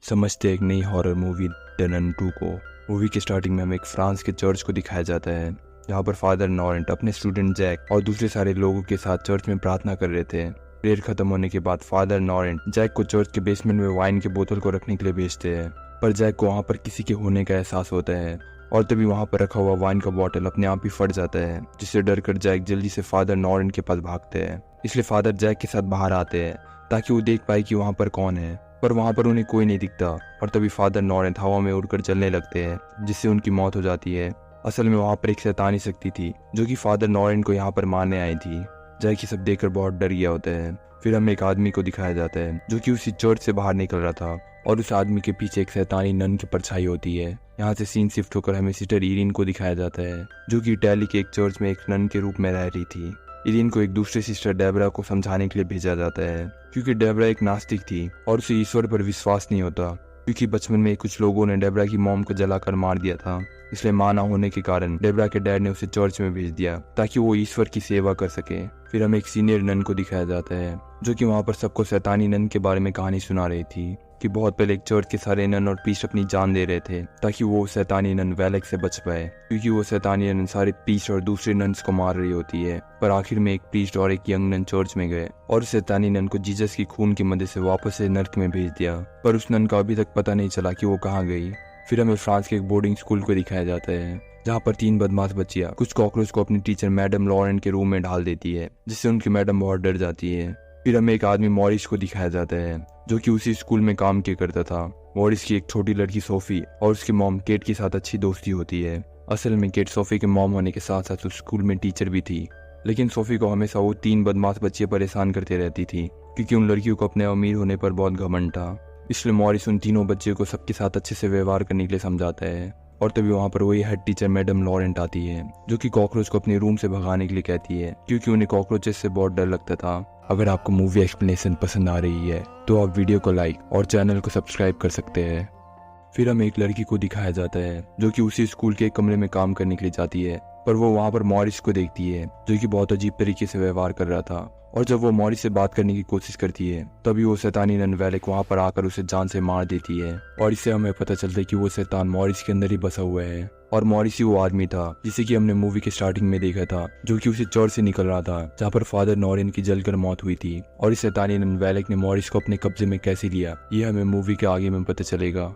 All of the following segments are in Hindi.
समझते एक नई हॉरर मूवी द नन 2 को। मूवी के स्टार्टिंग में हमें एक फ्रांस के चर्च को दिखाया जाता है जहाँ पर फादर नॉरेंट अपने स्टूडेंट जैक और दूसरे सारे लोगों के साथ चर्च में प्रार्थना कर रहे थे। प्रेयर खत्म होने के बाद फादर नॉरेंट जैक को चर्च के बेसमेंट में वाइन के बोतल को रखने के लिए भेजते हैं, पर जैक को वहाँ पर किसी के होने का एहसास होता है और तभी वहाँ पर रखा हुआ वाइन का बोतल अपने आप ही फट जाता है, जिससे डर कर जैक जल्दी से फादर नॉरेंट के पास भागते हैं। इसलिए फादर जैक के साथ बाहर आते हैं ताकि वो देख पाए कि वहाँ पर कौन है, पर वहाँ पर उन्हें कोई नहीं दिखता और तभी फादर नॉरेंट हवा में उड़कर चलने लगते हैं, जिससे उनकी मौत हो जाती है। असल में वहाँ पर एक शैतानी शक्ति थी जो कि फादर नॉरेंट को यहाँ पर मारने आई थी। जैक ये सब देखकर बहुत डर गया होता है। फिर हमें एक आदमी को दिखाया जाता है जो कि उसी चर्च से बाहर निकल रहा था और उस आदमी के पीछे एक शैतानी नन की परछाई होती है। यहाँ से सीन शिफ्ट होकर हमें सिस्टर इरीन को दिखाया जाता है जो कि इटली के एक चर्च में एक नन के रूप में रह रही थी। इरीन को एक दूसरे सिस्टर डेबरा को समझाने के लिए भेजा जाता है क्योंकि डेबरा एक नास्तिक थी और उसे ईश्वर पर विश्वास नहीं होता, क्योंकि बचपन में कुछ लोगों ने डेबरा की मॉम को जलाकर मार दिया था। इसलिए मां ना होने के कारण डेबरा के डैड ने उसे चर्च में भेज दिया ताकि वो ईश्वर की सेवा कर सके। फिर हमें एक सीनियर नन को दिखाया जाता है जो कि वहाँ पर सबको शैतानी नन के बारे में कहानी सुना रही थी कि बहुत पहले एक चर्च के सारे नन और प्रीस्ट अपनी जान दे रहे थे ताकि वो शैतानी नन वेलेक से बच पाए, क्योंकि वो शैतानी नन सारे प्रीस्ट और दूसरे नन्स को मार रही होती है। पर आखिर में एक प्रीस्ट और एक यंग नन चर्च में गए और शैतानी नन को जीसस की खून की मदद से वापस से नर्क में भेज दिया, पर उस नन का अभी तक पता नहीं चला कि वो कहाँ गई। फिर हमें फ्रांस के एक बोर्डिंग स्कूल को दिखाया जाता है जहाँ पर 3 बदमाश बच्चियां कुछ कॉकरोच को अपनी टीचर मैडम लॉरेंट के रूम में डाल देती है, जिससे उनकी मैडम बहुत डर जाती है। फिर हमें एक आदमी मॉरिस को दिखाया जाता है जो कि उसी स्कूल में काम किया करता था। मॉरिस की एक छोटी लड़की सोफी और उसकी मॉम केट के साथ अच्छी दोस्ती होती है। असल में केट सोफी के मॉम होने के साथ साथ उस स्कूल में टीचर भी थी, लेकिन सोफी को हमेशा वो 3 बदमाश बच्चियां परेशान करती रहती थी क्योंकि उन लड़कियों को अपने अमीर होने पर बहुत घमंड था। इसलिए मॉरिस उन तीनों बच्चियों को सबके साथ अच्छे से व्यवहार करने के लिए समझाता है और तभी वहाँ पर वही हेड टीचर मैडम लॉरेंट आती है जो कि कॉकरोच को अपने रूम से भगाने के लिए कहती है क्योंकि उन्हें कॉकरोचेस से बहुत डर लगता था। अगर आपको मूवी एक्सप्लेनेशन पसंद आ रही है तो आप वीडियो को लाइक और चैनल को सब्सक्राइब कर सकते हैं। फिर हमें एक लड़की को दिखाया जाता है जो कि उसी स्कूल के एक कमरे में काम करने के लिए जाती है, पर वो वहाँ पर मॉरिस को देखती है जो कि बहुत अजीब तरीके से व्यवहार कर रहा था, और जब वो मॉरिस से बात करने की कोशिश करती है तभी वो शैतानी नन वेलेक वहाँ पर आकर उसे जान से मार देती है और इससे हमें पता चलता है कि वो शैतान मॉरिस के अंदर ही बसा हुआ है और मॉरिस ही वो आदमी था जिसे कि हमने मूवी के स्टार्टिंग में देखा था जो कि उसे चर्च से निकल रहा था जहाँ पर फादर नॉरेंट की जलकर मौत हुई थी। और इस शैतानी नन वेलेक ने मॉरिस को अपने कब्जे में कैसे लिया ये हमें मूवी के आगे में पता चलेगा।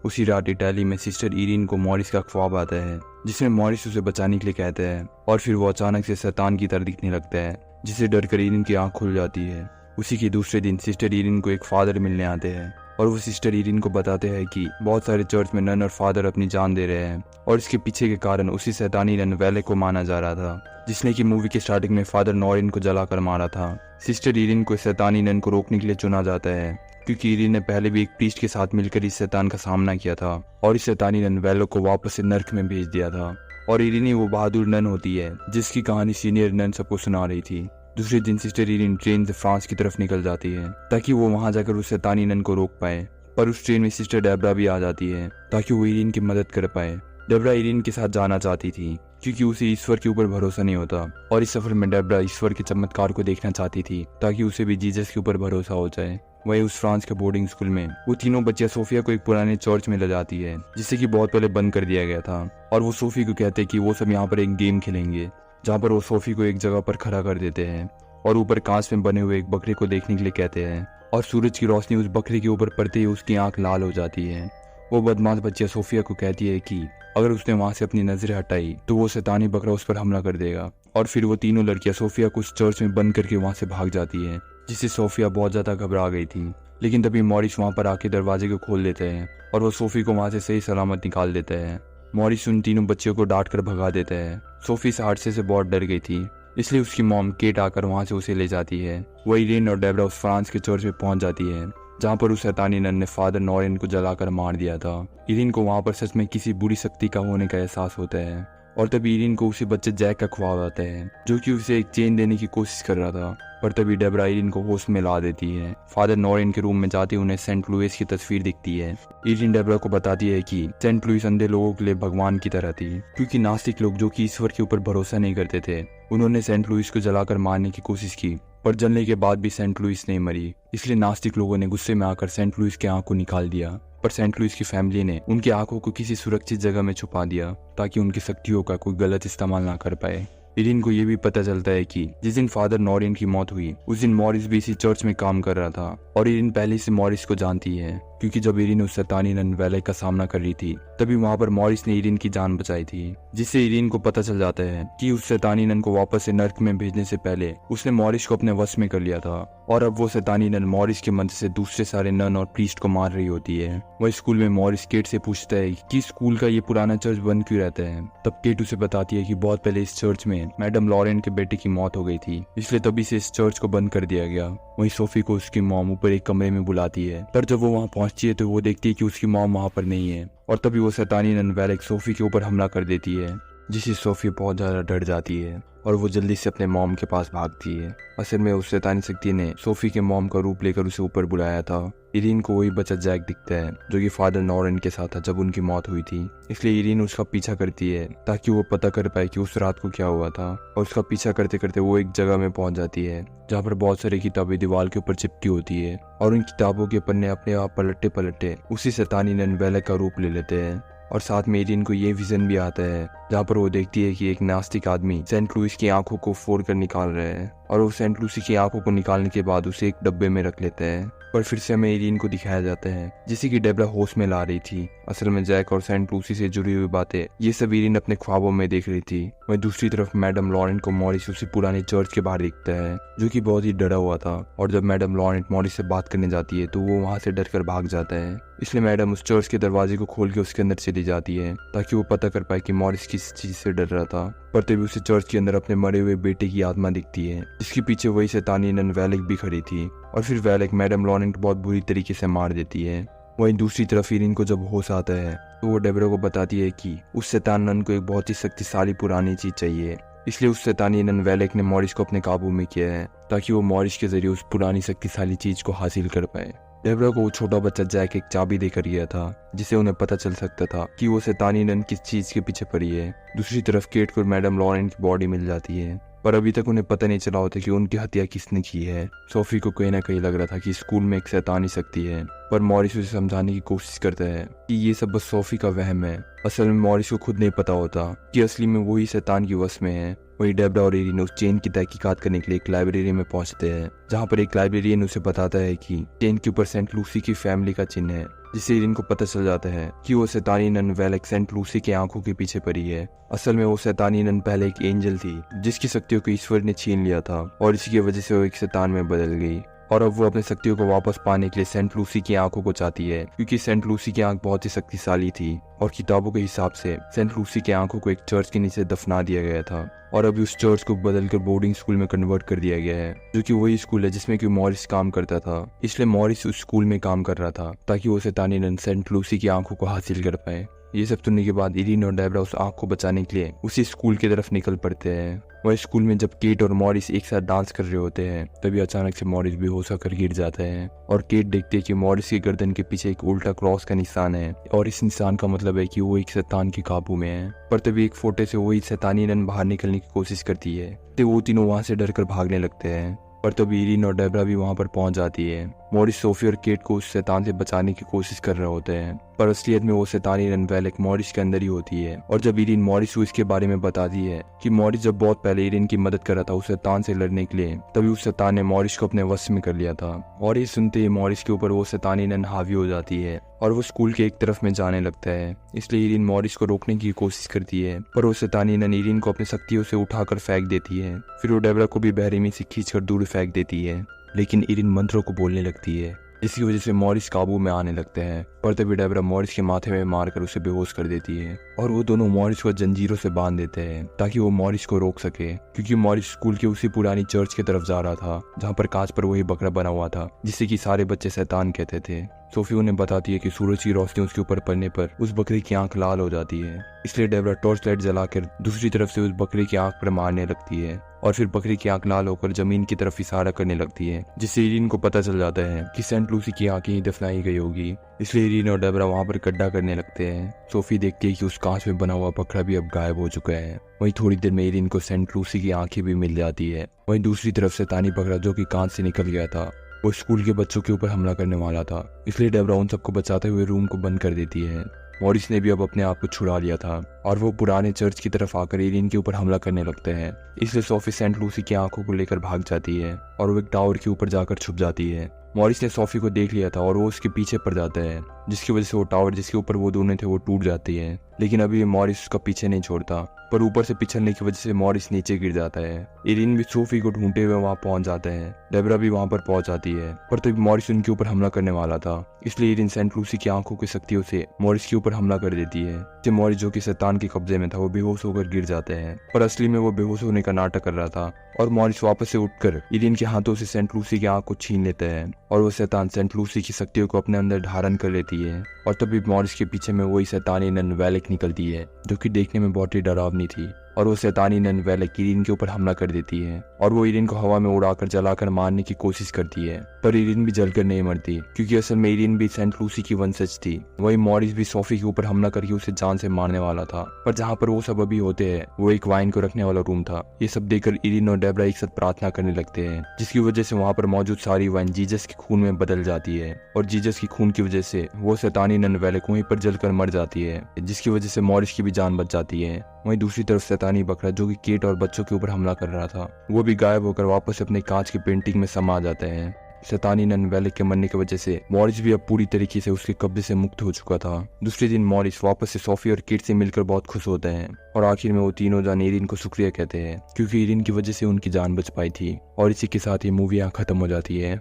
उसी रात इटली में सिस्टर इरीन को मॉरिस का ख्वाब आता है जिसमें मॉरिस उसे बचाने के लिए कहते हैं और फिर वो अचानक से शैतान की तरह दिखने लगता है, जिससे डरकर इरीन की आंख खुल जाती है। उसी के दूसरे दिन सिस्टर इरीन को एक फादर मिलने आते हैं और वो सिस्टर इरीन को बताते हैं कि बहुत सारे चर्च में नन और फादर अपनी जान दे रहे हैं और इसके पीछे के कारण उसी शैतानी नन वेलेक को माना जा रहा था जिसने कि मूवी के स्टार्टिंग में फादर नॉरेंट को जलाकर मारा था। सिस्टर इरीन को शैतानी नन को रोकने के लिए चुना जाता है क्योंकि इरीन ने पहले भी एक प्रीस्ट के साथ मिलकर इस शैतान का सामना किया था और इस शैतानी नन वेलेक को वापस से नर्क में भेज दिया था। और इरीन ही वो बहादुर नन होती है जिसकी कहानी सीनियर नन सबको सुना रही थी। दूसरे दिन सिस्टर इरीन ट्रेन से फ्रांस की तरफ निकल जाती है ताकि वो वहां जाकर उस शैतानी नन को रोक पाए, पर उस ट्रेन में सिस्टर डेबरा भी आ जाती है ताकि वो इरीन की मदद कर पाए। डेबरा इरीन के साथ जाना चाहती थी क्योंकि उसे ईश्वर के ऊपर भरोसा नहीं होता और इस सफर में डेबरा ईश्वर के चमत्कार को देखना चाहती थी ताकि उसे भी जीसस के ऊपर भरोसा हो जाए। वही उस फ्रांस के बोर्डिंग स्कूल में वो तीनों बच्चियां सोफिया को एक पुराने चर्च में ले जाती है जिसे कि बहुत पहले बंद कर दिया गया था और वो सोफी को कहते हैं कि वो सब यहाँ पर एक गेम खेलेंगे, जहाँ पर वो सोफी को एक जगह पर खड़ा कर देते हैं और ऊपर कांच में बने हुए एक बकरे को देखने के लिए कहते हैं और सूरज की रोशनी उस बकरे के ऊपर पड़ते ही उसकी आंख लाल हो जाती है। वो बदमाश बच्चियां सोफिया को कहती है कि अगर उसने वहां से अपनी नजरें हटाई तो वो शैतानी बकरा उस पर हमला कर देगा, और फिर वो तीनों लड़कियां सोफिया को उस चर्च में बंद करके वहां से भाग जाती है, जिससे सोफिया बहुत ज्यादा घबरा गई थी। लेकिन तभी मॉरिस वहां पर आके दरवाजे को खोल देते हैं और वो सोफी को वहां से सही सलामत निकाल देते हैं। मॉरिस उन तीनों बच्चियों को डांट कर भगा देते हैं। सोफी इस हादसे से बहुत डर गई थी, इसलिए उसकी मॉम केट आकर वहां से उसे ले जाती है। वही इरीन और डेबरा उस फ्रांस के चर्च में पहुंच जाती है जहाँ पर उस शैतानी नन ने फादर नॉरेंट को जलाकर मार दिया था। इरीन को वहां पर सच में किसी बुरी शक्ति का होने का एहसास होता है और तभी इरीन को उसी बच्चे जैक का ख्वाब आता है जो कि उसे एक चेन देने की कोशिश कर रहा था, पर तभी डेबरा इरीन को होश में ला देती है। फादर नॉरेंट के रूम में जाते उन्हें सेंट लुइस की तस्वीर दिखती है। इरीन डेबरा को बताती है कि सेंट लुइस अंधे लोगों के लिए भगवान की तरह थी, क्योंकि नास्तिक लोग जो कि ईश्वर के ऊपर भरोसा नहीं करते थे उन्होंने सेंट लुइस को जलाकर मारने की कोशिश की, पर जलने के बाद भी सेंट लुइस नहीं मरी। इसलिए नास्तिक लोगों ने गुस्से में आकर सेंट लुइस की आंख को निकाल दिया। पर सेंट लुइस की फैमिली ने उनकी आंखों को किसी सुरक्षित जगह में छुपा दिया ताकि उनकी शक्तियों का कोई गलत इस्तेमाल ना कर पाए। इरीन को यह भी पता चलता है कि जिस दिन फादर नॉरिन की मौत हुई उस दिन मॉरिस भी इसी चर्च में काम कर रहा था और इरीन पहले से मॉरिस को जानती है, क्योंकि जब इरीन उस शैतानी नन वैलेक का सामना कर रही थी तभी वहां पर मॉरिस ने इरीन की जान बचाई थी, जिससे इरीन को पता चल जाता है कि उस शैतानी नन को वापस से नर्क में भेजने से पहले उसने मॉरिस को अपने वश में कर लिया था और अब वो शैतानी नन मॉरिस के मंत्र से दूसरे सारे नन और प्रीस्ट को मार रही होती है। वह स्कूल में मॉरिस केट से पूछता है कि स्कूल का ये पुराना चर्च बंद क्यों रहता है। तब केट उसे बताती है कि बहुत पहले इस चर्च में मैडम लॉरेन के बेटे की मौत हो गई थी, इसलिए तभी से इस चर्च को बंद कर दिया गया। वहीं सोफी को उसकी मॉम ऊपर एक कमरे में बुलाती है, पर जब वो वहां पहुंचती है तो वो देखती है कि उसकी मॉम वहां पर नहीं है और तभी वो शैतानी नन वैलेक सोफी के ऊपर हमला कर देती है, जिससे सोफी बहुत ज्यादा डर जाती है और वो जल्दी से अपने मॉम के पास भागती है। असल में उस शैतानी शक्ति ने सोफी के मॉम का रूप लेकर उसे ऊपर बुलाया था। इरीन को वही बच्चा जैक दिखता है जो कि फादर नॉरेन के साथ था जब उनकी मौत हुई थी, इसलिए इरीन उसका पीछा करती है ताकि वो पता कर पाए कि उस रात को क्या हुआ था। और उसका पीछा करते करते वो एक जगह में पहुंच जाती है जहाँ पर बहुत सारी किताबें दीवार के ऊपर चिपकी होती है और उन किताबों के पन्ने अपने आप पलटे पलटे उसी शैतानी नन वैलेक का रूप ले लेते हैं। और साथ में इरीन को ये विजन भी आता है जहाँ पर वो देखती है कि एक नास्तिक आदमी सेंट लुइस की आंखों को फोड़ कर निकाल रहा है और वो सेंट लुइस की आंखों को निकालने के बाद उसे एक डब्बे में रख लेते हैं। पर फिर से हमें इरीन को दिखाया जाता है जिसे कि डेब्रा होश में ला रही थी। असल में जैक और सेंट लूसी से जुड़ी हुई बातें ये सब इरीन अपने ख्वाबों में देख रही थी। वहीं दूसरी तरफ मैडम लॉरेंट को मॉरिस उसी पुराने चर्च के बाहर दिखता है जो कि बहुत ही डरा हुआ था और जब मैडम लॉरेंट मॉरिस से बात करने जाती है तो वो वहां से डर कर भाग जाता है। इसलिए मैडम उस चर्च के दरवाजे को खोल के उसके अंदर चली जाती है ताकि वो पता कर पाए कि मॉरिस किस चीज से डर रहा था। पर तभी उसे चर्च के अंदर अपने मरे हुए बेटे की आत्मा दिखती है जिसके पीछे वही शैतानी नन वैलेक भी खड़ी थी और फिर वैलेक मैडम लॉरेंट बहुत बुरी तरीके से मार देती है। वहीं दूसरी तरफ इरीन को जब होश आता है तो वो डेब्रा को बताती है कि उस शैतान नन को एक बहुत ही शक्तिशाली पुरानी चीज चाहिए, इसलिए उस शैतानी नन वैलेक ने मॉरिस को अपने काबू में किया है ताकि वो मॉरिस के जरिए उस पुरानी शक्तिशाली चीज को हासिल कर पाए। डेब्रा को वो छोटा बच्चा जैक एक चाबी देकर गया था जिससे उन्हें पता चल सकता था कि वो शैतानी नन किस चीज के पीछे पड़ी है। दूसरी तरफ केट को मैडम लॉरेंट की बॉडी मिल जाती है पर अभी तक उन्हें पता नहीं चला होता कि उनकी हत्या किसने की है। सोफी को कहीं ना कहीं लग रहा था कि स्कूल में एक शैतानी शक्ति है, पर मॉरिस उसे समझाने की कोशिश करता है कि ये सब बस सोफी का वहम है। असल में मॉरिस को खुद नहीं पता होता कि असली में वही शैतान की वश में है। वही डेब्रा और इरीन उस चेन की तहकीकात करने के लिए एक लाइब्रेरी में पहुंचते हैं जहां पर एक लाइब्रेरियन उसे बताता है कि चेन के ऊपर सेंट लूसी की फैमिली का चिन्ह है, जिससे इरीन को पता चल जाता है कि वो शैतानी नन वैलेक सेंट लूसी की आंखों के पीछे पड़ी है। असल में वो शैतानी नन पहले एक एंजल थी जिसकी शक्तियों को ईश्वर ने छीन लिया था और इसी की वजह से वो एक शैतान में बदल गई और अब वो अपनी शक्तियों को वापस पाने के लिए सेंट लूसी की आंखों को चाहती है, क्योंकि सेंट लूसी की आंख बहुत ही शक्तिशाली थी और किताबों के हिसाब से सेंट लूसी की आंखों को एक चर्च के नीचे दफना दिया गया था और अभी उस चर्च को बदलकर बोर्डिंग स्कूल में कन्वर्ट कर दिया गया है, जो कि वही स्कूल है जिसमें कि मॉरिस काम करता था। इसलिए मॉरिस उस स्कूल में काम कर रहा था ताकि वो शैतानी नन सेंट लूसी की आंखों को हासिल कर पाए। ये सब सुनने के बाद इरीन और डेब्रा उस आंख को बचाने के लिए उसी स्कूल की तरफ निकल पड़ते हैं। वह स्कूल में जब केट और मॉरिस एक साथ डांस कर रहे होते हैं तभी अचानक से मॉरिस बेहोश होकर गिर जाता है और केट देखती है कि मॉरिस की गर्दन के पीछे एक उल्टा क्रॉस का निशान है और इस निशान का मतलब है कि वो एक शैतान के काबू में है। पर तभी एक फोटे से वही शैतानी नन बाहर निकलने की कोशिश करती है तो वो तीनों वहां से डरकर भागने लगते हैं। पर तभी इरीन और डेब्रा भी वहां पर पहुंच जाती है। मॉरिस सोफी और केट को उस शैतान से बचाने की कोशिश कर रहे होते हैं, पर असलियत में वो शैतानी नन वैलेक मॉरिस के अंदर ही होती है। और जब इरीन मॉरिस को इसके बारे में बताती है कि मॉरिस जब बहुत पहले इरीन की मदद कर रहा था उस शैतान से लड़ने के लिए, तभी उस शैतान ने मॉरिस को अपने वश में कर लिया था। और ये सुनते ही मॉरिस के ऊपर वो शैतानी नन हावी हो जाती है और वो स्कूल के एक तरफ में जाने लगता है। इसलिए इरीन मॉरिस को रोकने की कोशिश करती है, पर वो शैतानी नन इरीन को अपनी शक्तियों से उठाकर फेंक देती है। फिर वो डेब्रा को भी बेरहमी से खींचकर दूर फेंक देती है, लेकिन इरीन मंत्रों को बोलने लगती है, इसकी वजह से मॉरिस काबू में आने लगते हैं। पर तभी डेब्रा मॉरिस के माथे में मारकर उसे बेहोश कर देती है और वो दोनों मॉरिस को जंजीरों से बांध देते हैं ताकि वो मॉरिस को रोक सके, क्योंकि मॉरिस स्कूल के उसी पुरानी चर्च की तरफ जा रहा था जहाँ पर कांच पर वही बकरा बना हुआ था जिसे कि सारे बच्चे शैतान कहते थे। सोफी उन्हें बताती है कि सूरज की रोशनी उसके ऊपर पड़ने पर उस बकरी की आंख लाल हो जाती है, इसलिए डेबरा टॉर्च लाइट जलाकर दूसरी तरफ से उस बकरी की आंख पर मारने लगती है और फिर बकरी की आंख लाल होकर जमीन की तरफ इशारा करने लगती है, जिससे इरीन को पता चल जाता है कि सेंट लूसी की आंखें ही दफनाई गई होगी। इसलिए इरीन और डेबरा वहां पर गड्ढा करने लगते हैं। सोफी देखती है कि उस कांच में बना हुआ बकरा भी अब गायब हो चुका है। वहीं थोड़ी देर में इरीन को सेंट लूसी की आंखें भी मिल जाती है। वहीं दूसरी तरफ शैतानी बकरा जो कि कांच से निकल गया था, वो स्कूल के बच्चों के ऊपर हमला करने वाला था, इसलिए डेबरा उन सबको बचाते हुए रूम को बंद कर देती है। मॉरिस ने भी अब अपने आप को छुड़ा लिया था और वो पुराने चर्च की तरफ आकर इरीन के ऊपर हमला करने लगते हैं। इसलिए सोफी सेंट लूसी की आंखों को लेकर भाग जाती है और वो एक टावर के ऊपर जाकर छुप जाती है। मॉरिस ने सोफी को देख लिया था और वो उसके पीछे पड़ जाता है, जिसकी वजह से वो टावर जिसके ऊपर वो दोनों थे वो टूट जाती है। लेकिन अभी मॉरिस उसका पीछे नहीं छोड़ता, पर ऊपर से पिछलने की वजह से मॉरिस नीचे गिर जाता है। इरीन भी सोफी को ढूंढते हुए वहां पहुंच जाता है। डेबरा भी वहां पर पहुंच जाती है, पर तभी मॉरिस उनके ऊपर हमला करने वाला था, इसलिए इरीन सेंट लूसी की आंखों की शक्तियों से मॉरिस के ऊपर हमला कर देती है। जब मॉरिस जो कि शैतान के कब्जे में था वो बेहोश होकर गिर जाते हैं, पर असली में वो बेहोश होने का नाटक कर रहा था और मॉरिस वापस से उठकर इरीन के हाथों से सेंट लूसी की आंख को छीन लेता है और वो शैतान सेंट लूसी की शक्तियों को अपने अंदर धारण कर लेती है। और तभी मॉरिस के पीछे में वही शैतानी नन वेलेक निकलती है, जो कि देखने में बहुत ही डरावनी थी, और वो शैतानी नन वेलेक इरीन के ऊपर हमला कर देती है और वो इरीन को हवा में उड़ाकर जलाकर मारने की कोशिश करती है। पर इरीन भी जलकर नहीं मरती, क्योंकि असल में इरीन भी सेंट लूसी की वंशज थी। वही मॉरिस भी सोफी के ऊपर हमला करके उसे जान से मारने वाला था, पर जहाँ पर वो सब अभी होते हैं वो एक वाइन को रखने वाला रूम था। ये सब देखकर इरीन और डेबरा एक साथ प्रार्थना करने लगते हैं, जिसकी वजह से वहाँ पर मौजूद सारी वाइन जीसस के खून में बदल जाती है और जीसस की खून की वजह से वो शैतानी नन वेलेक वहीं पर जलकर मर जाती है, जिसकी वजह से मॉरिस की भी जान बच जाती है। वहीं दूसरी तरफ शैतानी बकरा जो कि केट और बच्चों के ऊपर हमला कर रहा था, वो भी गायब होकर वापस अपने कांच की पेंटिंग में समा जाते हैं। शैतानी नन वेलेक के मरने की वजह से मॉरिस भी अब पूरी तरीके से उसके कब्जे से मुक्त हो चुका था। दूसरे दिन मॉरिस वापस से सोफी और केट से मिलकर बहुत खुश होते हैं और आखिर में वो तीनों जान इरीन को शुक्रिया कहते हैं, क्योंकि इरीन की वजह से उनकी जान बच पाई थी। और इसी के साथ ये मूवी यहाँ खत्म हो जाती है।